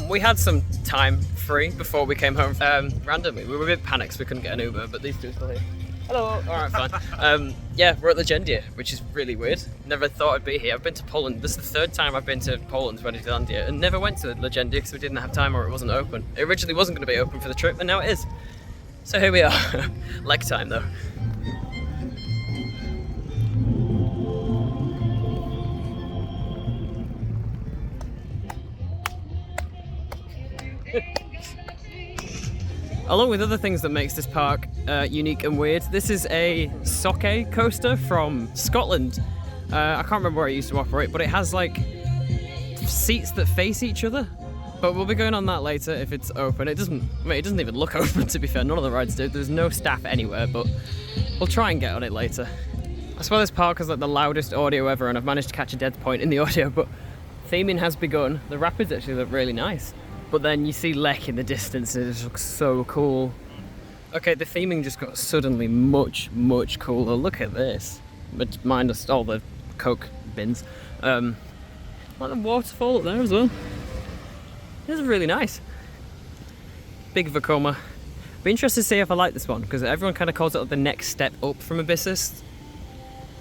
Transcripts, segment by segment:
We had some time free before we came home randomly. We were a bit panicked so we couldn't get an Uber, but these two are still here. Hello! Alright, fine. Yeah, we're at Legendia, which is really weird. Never thought I'd be here. I've been to Poland. This is the third time I've been to Poland, Realism, and never went to Legendia because we didn't have time or it wasn't open. It originally wasn't going to be open for the trip, and now it is. So here we are. Lech time though. Along with other things that makes this park unique and weird, this is a sake coaster from Scotland. I can't remember where it used to operate, but it has like seats that face each other. But we'll be going on that later if it's open. It doesn't even look open, to be fair. None of the rides do. There's no staff anywhere, but we'll try and get on it later. I swear this park has like the loudest audio ever, and I've managed to catch a dead point in the audio, but theming has begun. The rapids actually look really nice. But then you see Lech in the distance and it just looks so cool. Okay, the theming just got suddenly much, much cooler. Look at this. But minus all the Coke bins. Like the waterfall up there as well. This is really nice. Big Vekoma. Be interested to see if I like this one, because everyone kind of calls it the next step up from Abyssus.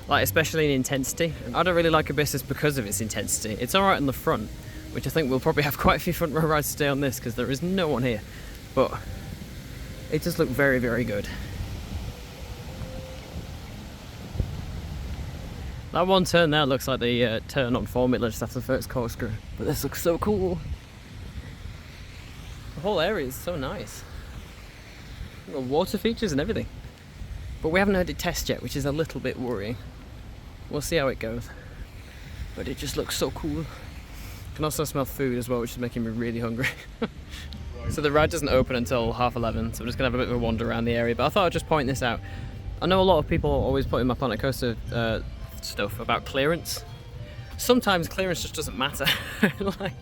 Like, especially in intensity. I don't really like Abyssus because of its intensity. It's alright on the front, which I think we'll probably have quite a few front row rides today on this because there is no one here. But it does look very, very good. That one turn there looks like the turn on Formula just after the first corkscrew. But this looks so cool. The whole area is so nice. Got water features and everything. But we haven't heard it test yet, which is a little bit worrying. We'll see how it goes. But it just looks so cool. Can also smell food as well, which is making me really hungry. So the ride doesn't open until 11:30, so we're just gonna have a bit of a wander around the area. But I thought I'd just point this out. I know a lot of people always put in my Planet Coaster stuff about clearance. Sometimes clearance just doesn't matter. Like,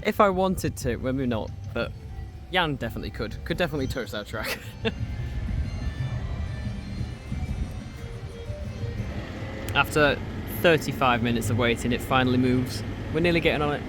if I wanted to, well, maybe not, but Jan definitely could definitely touch that track. After 35 minutes of waiting, it finally moves. We're nearly getting on it.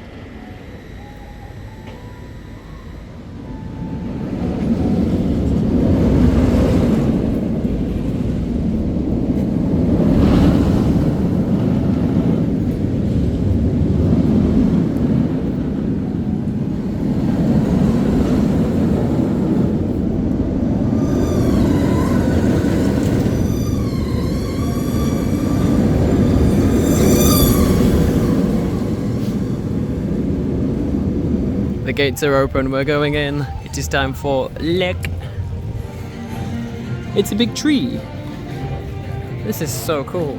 The gates are open, we're going in. It is time for Lech. It's a big tree. This is so cool.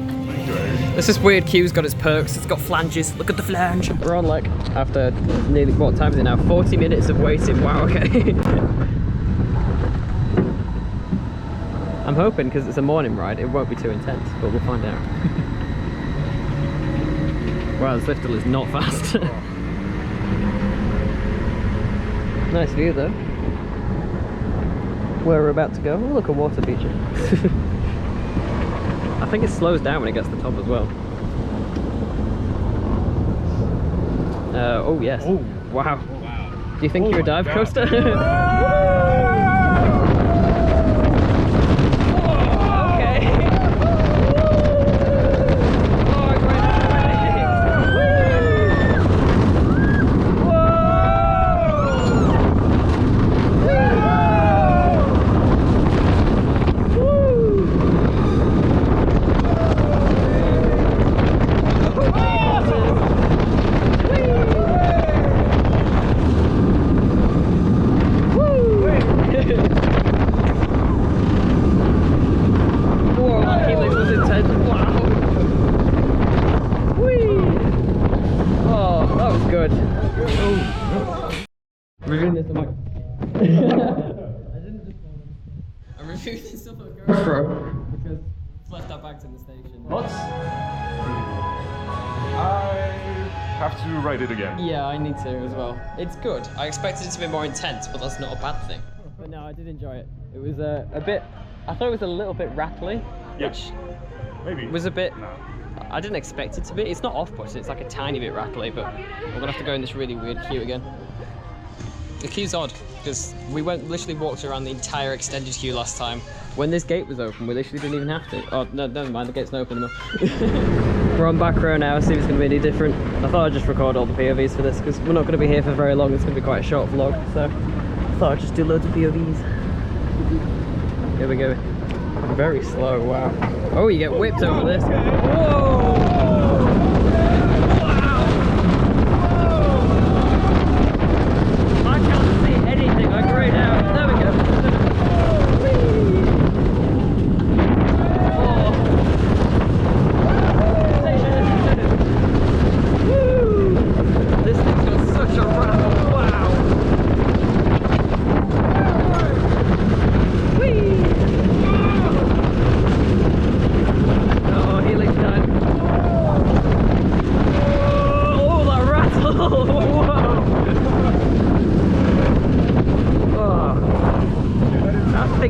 This is weird queue's got its perks, it's got flanges. Look at the flange. We're on Lech after nearly, what time is it now? 40 minutes of waiting, wow, okay. I'm hoping, because it's a morning ride, it won't be too intense, but we'll find out. Wow, this lift hill is not fast. Nice view though. Where we're about to go. Oh, look, a water feature. I think it slows down when it gets to the top as well. Oh yes. Oh. Wow. Do you think you're a dive coaster? I'm reviewing this stuff on GoPro because it's left our bags in the station. What? I have to write it again. Yeah, I need to as well. It's good. I expected it to be more intense, but that's not a bad thing. But no, I did enjoy it. It was a bit, I thought it was a little bit rattly, which maybe was a bit, I didn't expect it to be. It's not off-putting, it's like a tiny bit rattly, but we're gonna have to go in this really weird queue again. The queue's odd, because we literally walked around the entire extended queue last time. When this gate was open, we literally didn't even have to. Oh, no, never mind, the gate's not open anymore. We're on back row now, see if it's going to be any different. I thought I'd just record all the POVs for this, because we're not going to be here for very long. It's going to be quite a short vlog, so I thought I'd just do loads of POVs. Here we go. Very slow, wow. Oh, you get whipped over this. Whoa!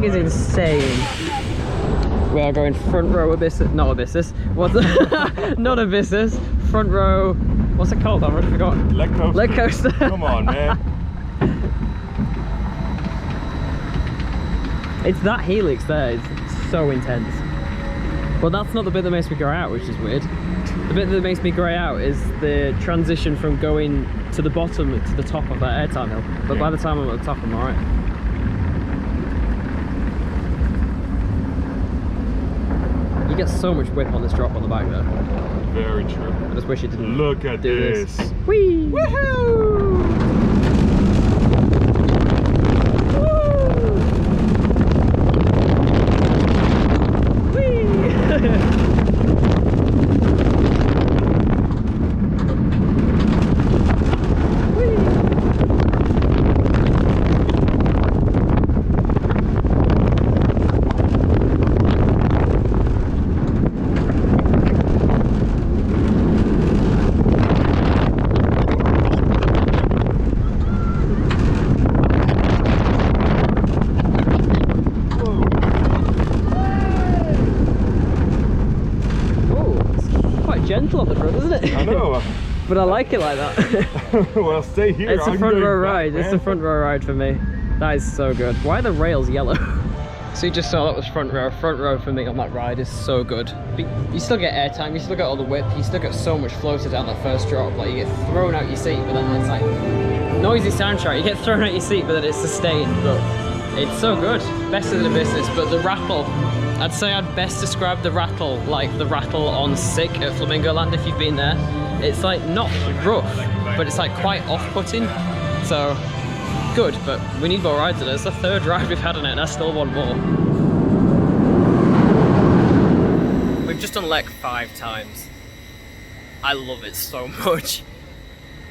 Is insane. We are going front row Abyssus, not Abyssus. What's not Abyssus? Front row. What's it called? I've already forgotten. Lech coaster. Lech coaster. Come on, man. It's that helix there. It's so intense. Well, that's not the bit that makes me grey out, which is weird. The bit that makes me grey out is the transition from going to the bottom to the top of that airtime hill. But by the time I'm at the top, I'm alright. You get so much whip on this drop on the back though. Very true. I just wish you didn't. Look at do this. Whee! Woohoo! Gentle on the front, isn't it? I know. But I like it like that. Well, stay here. It's a front row ride. Man. It's a front row ride for me. That is so good. Why are the rails yellow? So you just saw that was front row. Front row for me on that ride is so good. But you still get airtime, you still get all the whip, you still get so much floater down that first drop. Like you get thrown out your seat, but then it's like noisy soundtrack. You get thrown out your seat, but then it's sustained. But it's so good. Better than Abyssus, but the rattle. I'd say I'd best describe the rattle like the rattle on Sick at Flamingo Land if you've been there. It's like not rough, but it's like quite off-putting. So good, but we need more rides in it. It's the third ride we've had on it and I still want more. We've just done Lech 5 times. I love it so much.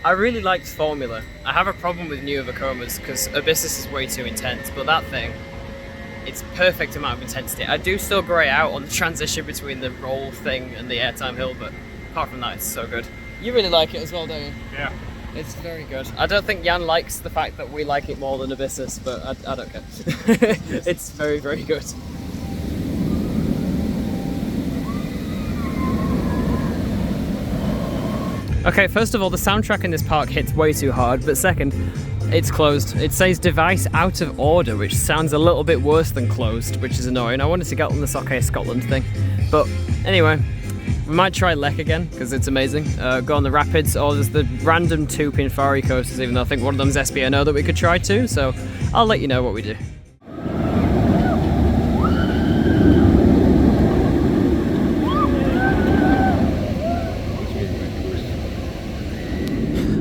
I really liked Formula. I have a problem with newer Vekomas because Abyssus is way too intense, but that thing, it's perfect amount of intensity. I do still grey out on the transition between the roll thing and the airtime hill, but apart from that, it's so good. You really like it as well, don't you? Yeah. It's very good. I don't think Jan likes the fact that we like it more than Abyssus, but I don't care. It's very, very good. Okay, first of all, the soundtrack in this park hits way too hard, but second, it's closed. It says device out of order, which sounds a little bit worse than closed, which is annoying. I wanted to get on this OK Scotland thing. But anyway, we might try Lech again, because it's amazing. Go on the rapids, or there's the random 2 Pinfari coasters, even though I think one of them's SBNO that we could try too, so I'll let you know what we do.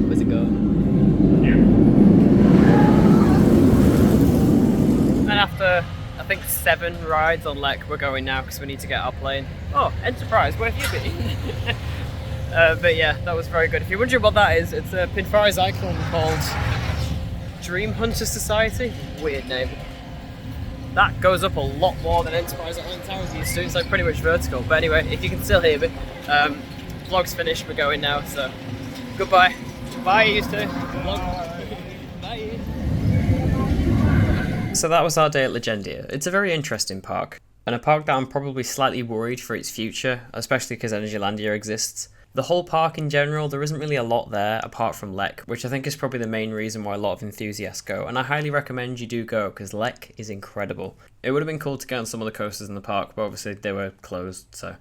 Where's it going? And after, I think 7 rides on Lech, we're going now because we need to get our plane. Oh, Enterprise, where have you been? But yeah, that was very good. If you're wondering what that is, it's a Pinfari's icon called Dream Hunter Society. Weird name. That goes up a lot more than Enterprise Island Towers used to. It's like pretty much vertical. But anyway, if you can still hear me, vlog's finished, we're going now, so goodbye. Bye, you two. Bye. So that was our day at Legendia. It's a very interesting park. and a park that I'm probably slightly worried for its future, especially because Legendia exists. The whole park in general, there isn't really a lot there apart from Lech, which I think is probably the main reason why a lot of enthusiasts go, and I highly recommend you do go because Lech is incredible. It would have been cool to get on some of the coasters in the park, but obviously they were closed, so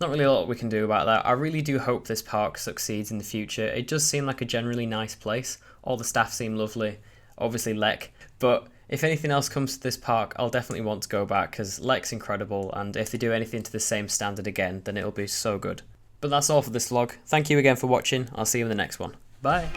not really a lot we can do about that. I really do hope this park succeeds in the future. It does seem like a generally nice place. All the staff seem lovely, obviously Lech, but if anything else comes to this park, I'll definitely want to go back because Lech's incredible, and if they do anything to the same standard again, then it'll be so good. But that's all for this vlog. Thank you again for watching. I'll see you in the next one. Bye.